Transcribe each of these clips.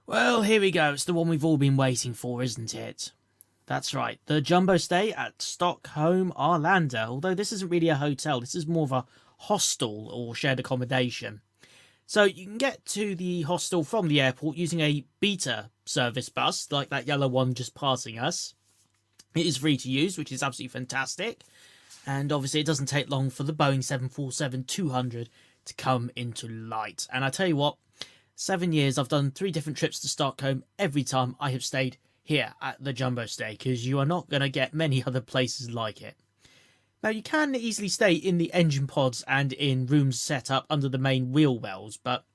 Well, here we go. It's the one we've all been waiting for, isn't it? That's right, the Jumbostay at Stockholm Arlanda. Although this isn't really a hotel, this is more of a hostel or shared accommodation. So you can get to the hostel from the airport using a beta service bus, like that yellow one just passing us. It is free to use, which is absolutely fantastic. And obviously it doesn't take long for the Boeing 747-200 to come into light. And I tell you what, 7 years I've done 3 different trips to Stockholm. Every time I have stayed here at the Jumbostay, because you are not going to get many other places like it. Now, you can easily stay in the engine pods and in rooms set up under the main wheel wells, but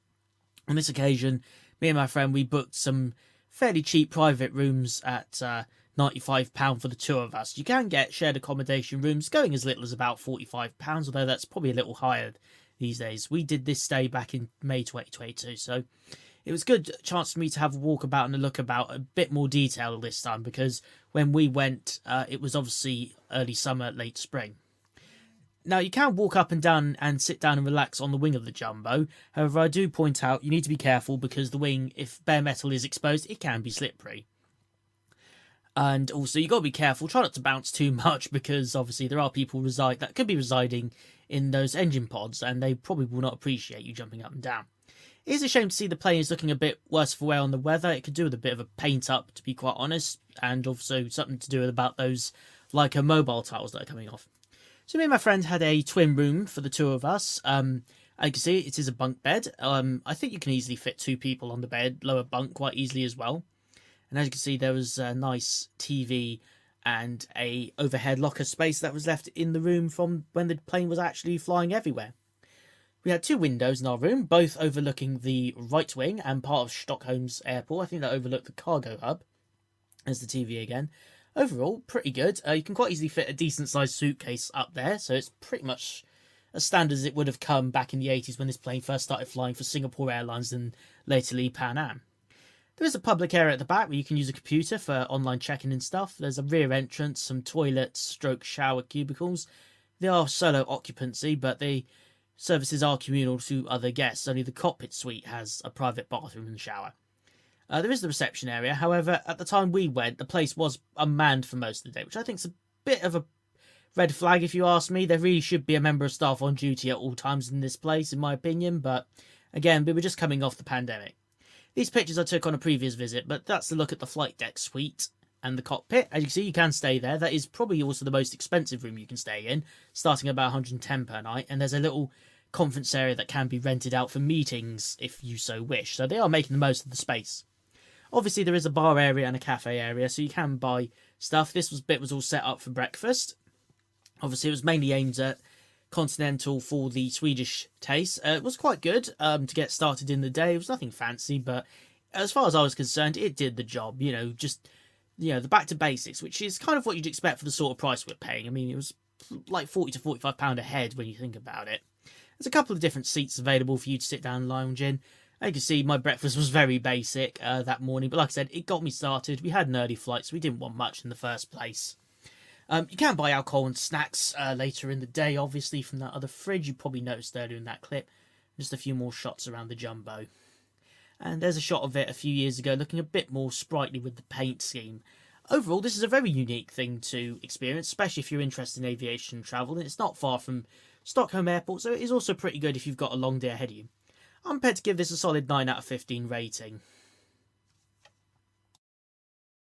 on this occasion, me and my friend, we booked some fairly cheap private rooms at £95 for the two of us. You can get shared accommodation rooms going as little as about £45, although that's probably a little higher these days. We did this stay back in May 2022, so it was a good chance for me to have a walk about and a look about a bit more detail this time, because when we went, it was obviously early summer, late spring. Now, you can walk up and down and sit down and relax on the wing of the Jumbo. However, I do point out you need to be careful, because the wing, if bare metal is exposed, it can be slippery. And also, you've got to be careful, try not to bounce too much, because obviously there are people that could be residing in those engine pods, and they probably will not appreciate you jumping up and down. It is a shame to see the plane is looking a bit worse for wear on the weather. It could do with a bit of a paint up, to be quite honest, and also something to do with about those Leica mobile tiles that are coming off. So me and my friend had a twin room for the two of us. As you can see, it is a bunk bed. I think you can easily fit 2 people on the bed, lower bunk quite easily as well. And as you can see, there was a nice TV and a overhead locker space that was left in the room from when the plane was actually flying everywhere. We had 2 windows in our room, both overlooking the right wing and part of Stockholm's airport. I think that overlooked the cargo hub. There's the TV again. Overall, pretty good. You can quite easily fit a decent-sized suitcase up there, so it's pretty much as standard as it would have come back in the 80s when this plane first started flying for Singapore Airlines and latterly Pan Am. There is a public area at the back where you can use a computer for online check-in and stuff. There's a rear entrance, some toilets, shower cubicles. They are solo occupancy, but the services are communal to other guests. Only the cockpit suite has a private bathroom and shower. There is the reception area. However, at the time we went, the place was unmanned for most of the day, which I think is a bit of a red flag if you ask me. There really should be a member of staff on duty at all times in this place, in my opinion. But again, we were just coming off the pandemic. These pictures I took on a previous visit, but that's the look at the flight deck suite and the cockpit. As you can see, you can stay there. That is probably also the most expensive room you can stay in, starting at about £110 per night. And there's a little conference area that can be rented out for meetings if you so wish. So they are making the most of the space. Obviously, there is a bar area and a cafe area, so you can buy stuff. This bit was all set up for breakfast. Obviously, it was mainly aimed at continental for the Swedish taste. It was quite good to get started in the day. It was nothing fancy, but as far as I was concerned, it did the job. The back to basics, which is kind of what you'd expect for the sort of price we're paying. I mean, it was like £40 to £45 a head when you think about it. There's a couple of different seats available for you to sit down and lounge in. As you can see, my breakfast was very basic that morning, but like I said, it got me started. We had an early flight, so we didn't want much in the first place. You can buy alcohol and snacks later in the day, obviously, from that other fridge. You probably noticed earlier in that clip. Just a few more shots around the Jumbo. And there's a shot of it a few years ago, looking a bit more sprightly with the paint scheme. Overall, this is a very unique thing to experience, especially if you're interested in aviation travel, and it's not far from Stockholm Airport, so it is also pretty good if you've got a long day ahead of you. I'm prepared to give this a solid 9 out of 15 rating.